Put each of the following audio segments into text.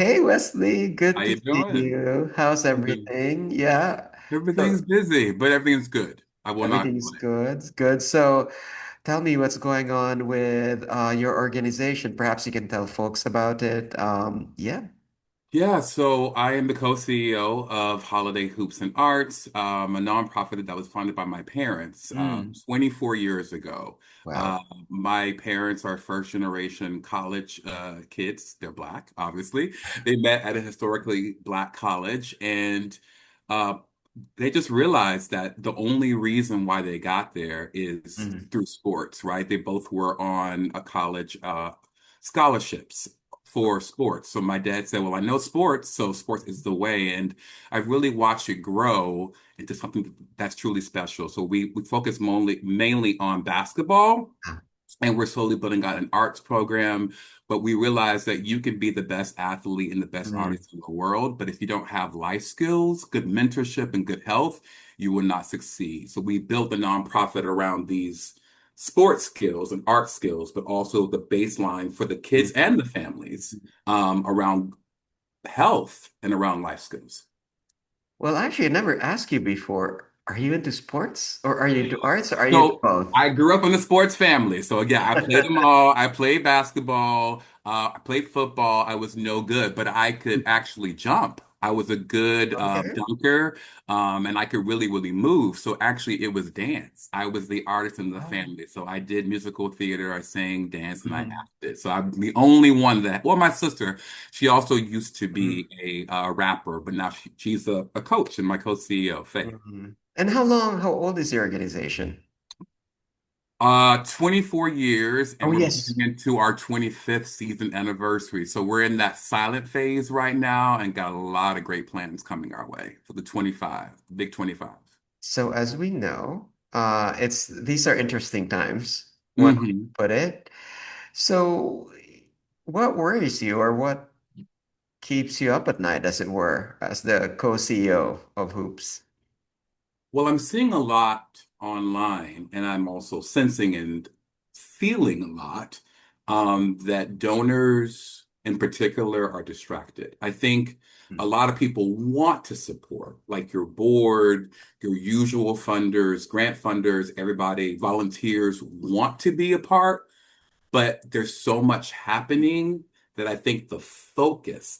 Hey Wesley, good How to you see doing? you. How's I'm doing- everything? Yeah. Everything's So busy, but everything's good. I will not everything's complain. good. Good. So tell me what's going on with your organization. Perhaps you can tell folks about it. Yeah. Yeah, so I am the co-CEO of Holiday Hoops and Arts, a nonprofit that was founded by my parents Mm, 24 years ago. wow. Uh, my parents are first generation college kids. They're Black, obviously. They met at a historically Black college, and uh, they just realized that the only reason why they got there is Mm, through sports, right? They both were on a college scholarships for sports. So my dad said, "Well, I know sports, so sports is the way." And I really watched it grow into something that's truly special. So we focus mainly on basketball, ah, and we're slowly building out an arts program. But we realize that you can be the best athlete and the best mm, artist in the world, but if you don't have life skills, good mentorship, and good health, you will not succeed. So we built a nonprofit around these sports skills and art skills, but also the baseline for the kids mm. and the families around health and around life skills. Well, actually, I never asked you before. Are you into sports or are you into arts or are you into So both? I grew up in a sports family. So yeah, I played them all. I played basketball. I played football. I was no good, but I could actually jump. I was a good Okay. dunker, and I could really move. So actually, it was dance. I was the artist in the Oh. family. So I did musical theater. I sang, danced, and I Mhm, acted. So I'm the only one that. Well, my sister, she also used to mhm, be a rapper, but now she's a coach and my co-CEO, Faye. mhm. And how old is your organization? 24 years, Oh, and we're moving yes. into our 25th season anniversary. So we're in that silent phase right now and got a lot of great plans coming our way for the 25, big 25. So as we know, it's these are interesting times, one way to Hmm. put it. So what worries you or what keeps you up at night, as it were, as the co-CEO of Hoops? Well, I'm seeing a lot online, and I'm also sensing and feeling a lot that donors in particular are distracted. I think a lot of people want to support, like your board, your usual funders, grant funders, everybody, volunteers want to be a part, but there's so much happening that I think the focus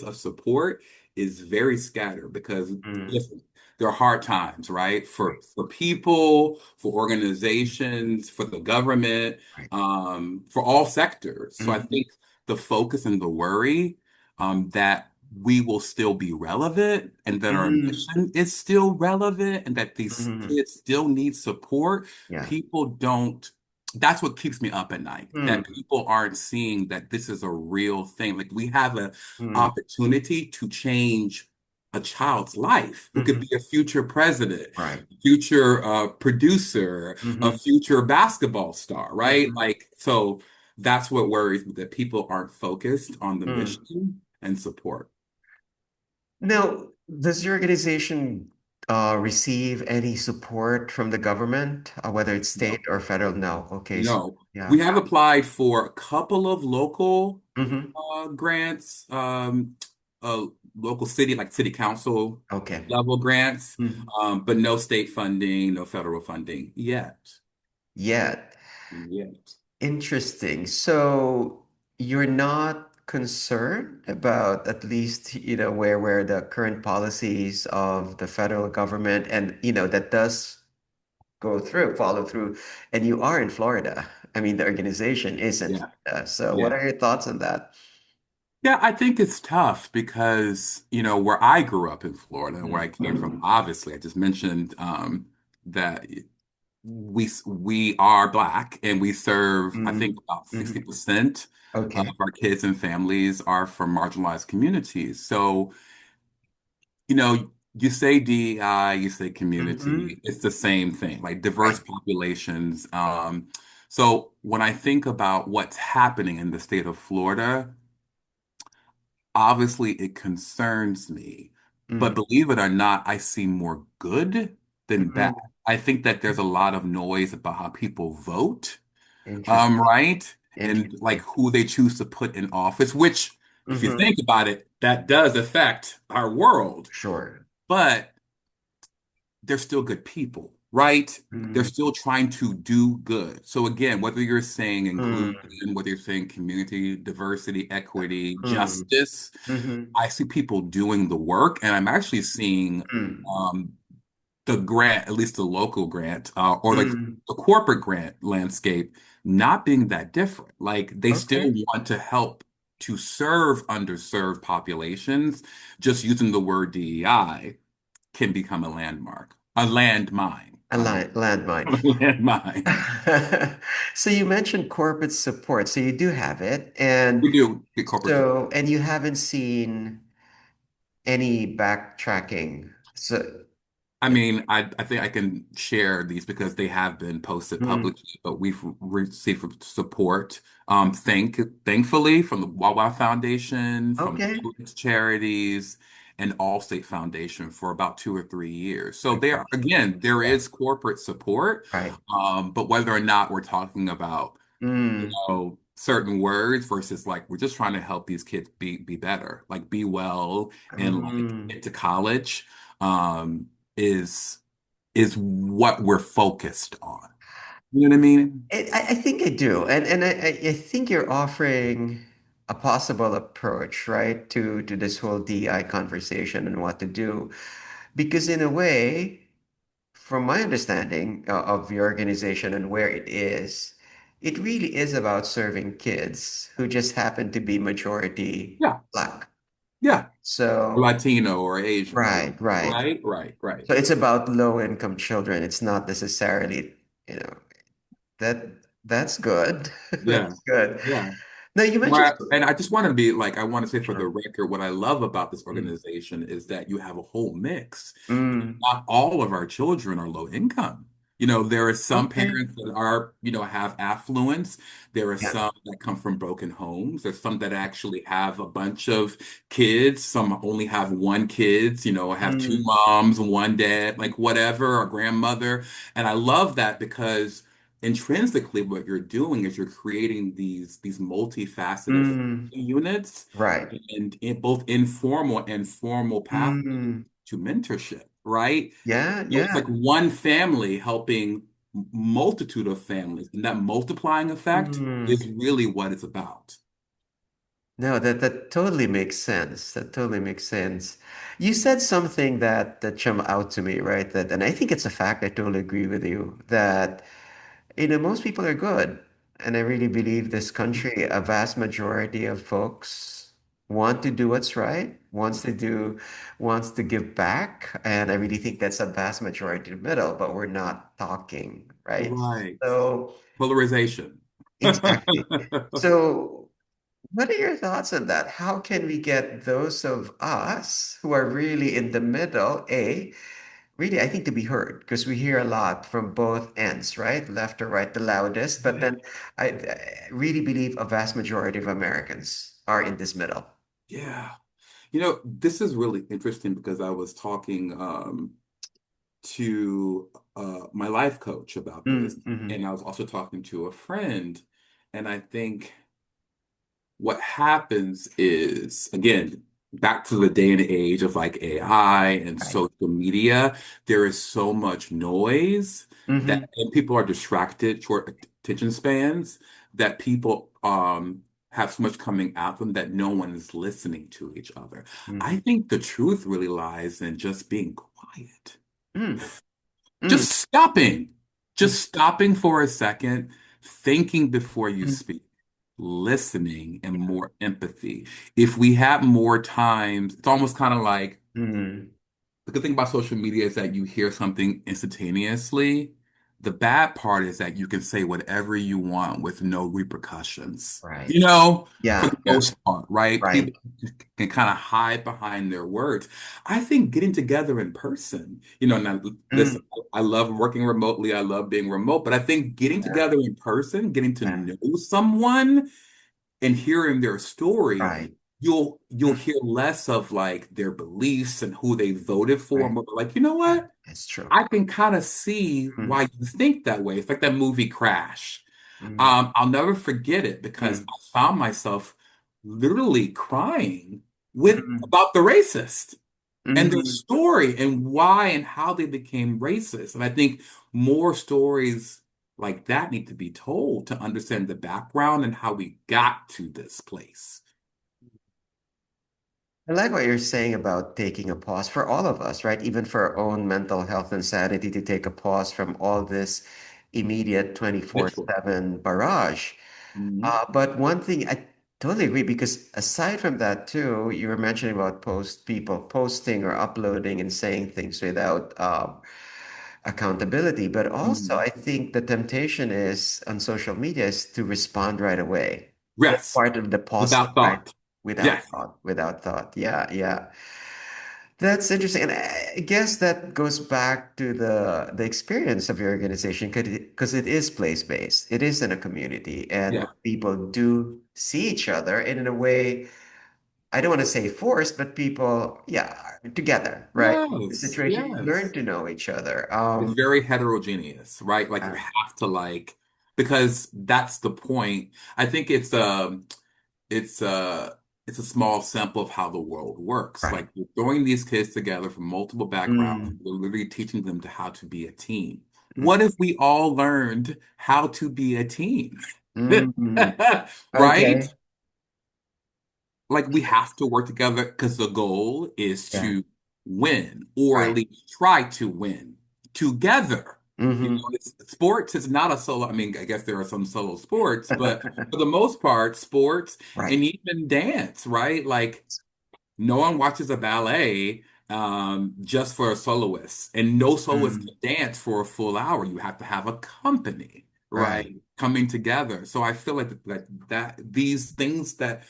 of support is very scattered because Mm, listen, there are hard times, right? right, For people, for organizations, for the government, right. for all sectors. So I Mhm, think the focus and the worry that we will still be relevant and that our mhm, mission is still relevant and that these mhm. kids still need support, Yeah. people don't that's what keeps me up at night, that Mm, people aren't seeing that this is a real thing. Like we have an mm, opportunity to change a child's life who could mhm. be a future president, Right. future producer, a Mhm, future basketball star, right? mhm, Like, so that's what worries me, that people aren't focused on the mm. mission and support. Now, does your organization receive any support from the government, whether it's state No, or federal? No. Okay, so no. We yeah. have applied for a couple of local Hmm. grants, uh, local city, like city council Okay. level grants, Mm. but no state funding, no federal funding yet. Yeah. Yet. Interesting. So you're not concerned about at least, where the current policies of the federal government and, that does follow through, and you are in Florida. I mean, the organization is in Yeah. Florida. So what Yeah. are your thoughts on that? Yeah, I think it's tough because, where I grew up in Florida, where I came from, obviously, I just mentioned that we are Black and we serve, I think Mm, about mhm. 60% of Okay. our kids and families are from marginalized communities. So, you say DEI, you say community, Hmm. it's the same thing, like diverse Right. populations. So when I think about what's happening in the state of Florida, obviously it concerns me. But Mm, believe it or not, I see more good than bad. mm. I think that there's a lot of noise about how people vote, Interesting. right? And like Interesting. who they choose to put in office, which if you Mm-hmm. think about it, that does affect our world. Sure. But they're still good people, right? They're Mm, still trying to do good. So again, whether you're saying mm, inclusion, whether you're saying community, diversity, equity, mm, justice, mm-hmm, I see people doing the work, and I'm actually seeing mm, um, the grant, at least the local grant, or like mm. the corporate grant landscape, not being that different. Like they still Okay. want to help to serve underserved populations. Just using the word DEI can become a landmark, a landmine, Landmine. a landmine. So you mentioned corporate support. So you do have it. And We do get corporate support. so, and you haven't seen any backtracking. So, I mean, I think I can share these because they have been posted mm, publicly, but we've received support, thankfully, from the Wawa Foundation, from okay. Publix Charities, and Allstate Foundation for about 2 or 3 years. So I there, got you. again, there Yeah. is corporate support, Right. but whether or not we're talking about Mm, certain words versus like we're just trying to help these kids be better, like be well and like mm. into college, um, is is what we're focused on. You know what I mean? I think I do. And I think you're offering a possible approach, right, to this whole DI conversation and what to do. Because in a way, from my understanding of your organization and where it is, it really is about serving kids who just happen to be majority Yeah, Black. yeah. So, Latino or Asian or right, right. right, right, right. So it's about low income children. It's not necessarily, you know, that that's good. Yeah, That's good. yeah. Now you mentioned, And I just want to be like, I want to say for the sure. record, what I love about this Mm, organization is that you have a whole mix. mm, Not all of our children are low income. There are some okay. parents that are, have affluence. There are Yeah. some that come from broken homes. There's some that actually have a bunch of kids. Some only have one kids, have two Mm, moms, one dad, like whatever, a grandmother. And I love that because intrinsically what you're doing is you're creating these multifaceted mm, units right. and in both informal and formal pathways Mm, to mentorship, right? yeah, So it's yeah. like one family helping multitude of families, and that multiplying effect Mm. is really what it's about. No, that totally makes sense. That totally makes sense. You said something that jumped out to me, right? That, and I think it's a fact. I totally agree with you that, most people are good, and I really believe this country, a vast majority of folks want to do what's right, wants to give back, and I really think that's a vast majority in the middle, but we're not talking, right? Right. So Polarization. exactly. So. What are your thoughts on that? How can we get those of us who are really in the middle, really, I think to be heard, because we hear a lot from both ends, right? Left or right, the loudest. But Yeah. then I really believe a vast majority of Americans are in this middle. Yeah. This is really interesting because I was talking to my life coach about this, Mm-hmm. and I was also talking to a friend, and I think what happens is, again, back to the day and age of like AI and Right. social media, there is so much noise Mm-hmm. that and people are distracted, short attention spans, that people have so much coming at them that no one is listening to each other. I Mm-hmm. think the truth really lies in just being quiet. Mm-hmm. Mm-hmm. Just stopping. Just stopping for a second, thinking before you Mm-hmm. speak, listening, and more empathy. If we had more times, it's almost kind of like Mm-hmm. the good thing about social media is that you hear something instantaneously. The bad part is that you can say whatever you want with no repercussions. Right. You know, for Yeah. the Yeah. most part, right? Right. People can kind of hide behind their words. I think getting together in person, now listen, Mm. I love working remotely. I love being remote, but I think getting Yeah. together in person, getting to Yeah. know someone and hearing their story, Right. you'll Mm. hear less of like their beliefs and who they voted for, and Right. more like, you know Yeah. what? It's true. I can kind of see Mm. why you think that way. It's like that movie Crash. Mm. I'll never forget it because Mm. I found myself literally crying with Mm, about the racist and their mm. story and why and how they became racist. And I think more stories like that need to be told to understand the background and how we got to this place. I like what you're saying about taking a pause for all of us, right? Even for our own mental health and sanity, to take a pause from all this immediate Literally. 24/7 barrage. Mhm. But one thing I totally agree, because aside from that too, you were mentioning about people posting or uploading and saying things without accountability. But also, Mhm. I think the temptation is on social media is to respond right away. That's Yes, part of the pausing, without right? thought. Without Yes. thought, without thought. Yeah, yeah. That's interesting. And I guess that goes back to the experience of your organization, because it is place-based. It is in a community, and Yeah. where people do see each other, and in a way, I don't want to say forced, but people, yeah, are together, right? The Yes. situation, you learn Yes. to know each other. It's very heterogeneous, right? Like you Uh, have to like because that's the point. I think it's a it's a small sample of how the world works. right. Like you're throwing these kids together from multiple backgrounds. Mm, We're literally teaching them to how to be a team. mm, What if we all learned how to be a team? mm, mm. Right? Okay. Like we have to work together because the goal is Yeah. to win or at Right. least try to win together. You know, Mm-hmm. sports is not a solo. I mean, I guess there are some solo sports, but for the most part, sports Right. and even dance, right? Like no one watches a ballet just for a soloist, and no soloist Mm, can dance for a full hour. You have to have a company, right. right? Coming together. So I feel like that these things that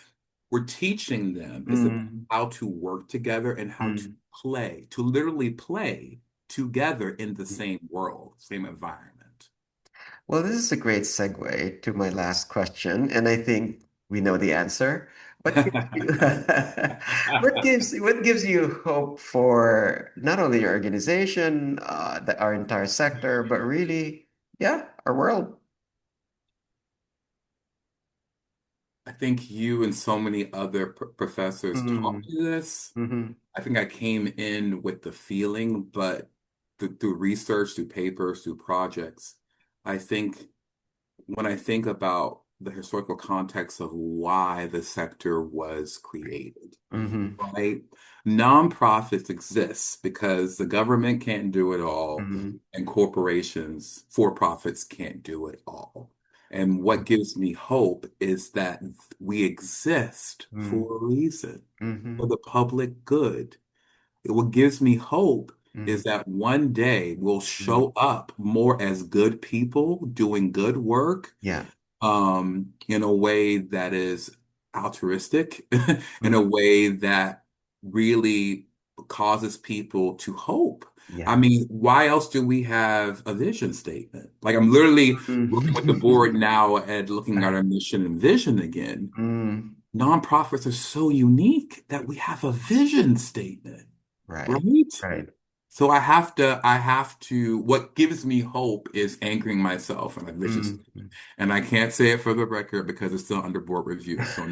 we're teaching them is about Mm, how to work together and how to mm. play, to literally play together in the same world, same environment. Well, this is a great segue to my last question, and I think we know the answer. What gives you, what gives you hope for not only your organization, our entire sector, but really, yeah, our world? I think you and so many other professors taught Mm, me this. hmm. I think I came in with the feeling, but through research, through papers, through projects, I think when I think about the historical context of why the sector was created, Hmm. right? Nonprofits exist because the government can't do it all, Hmm. and corporations, for profits can't do it all. And what gives me hope is that we exist Hmm. for a reason, for Hmm. the public good. What gives me hope Hmm. is that one day we'll Hmm. show up more as good people doing good work Yeah. in a way that is altruistic, in a Mm, way that really causes people to hope. I yeah. mean, why else do we have a vision statement? Like I'm literally working with the board Mm. now and looking at Right. our mission and vision again. Mm, Nonprofits are so unique that we have a vision statement, right. right? Right. So I have to, what gives me hope is anchoring myself in a vision Mm. statement. And I can't say it for the record because it's still under board review. So,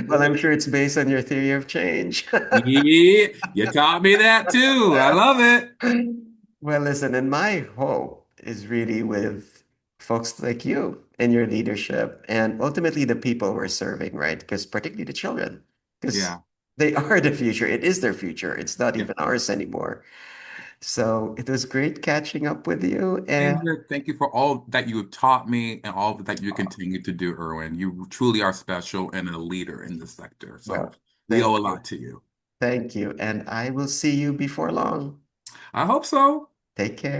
Well, I'm sure it's based on your theory of change. yeah, you taught me that too. I love it. Well, listen, and my hope is really with folks like you and your leadership, and ultimately the people we're serving, right? Because particularly the children, because Yeah. they are the future. It is their future. It's not Yeah. even ours anymore. So it was great catching up with you, and Same here. Thank you for all that you have taught me and all that you continue to do, Erwin. You truly are special and a leader in this sector. So well, we thank owe a you. lot to you. Thank you. And I will see you before long. I hope so. Take care.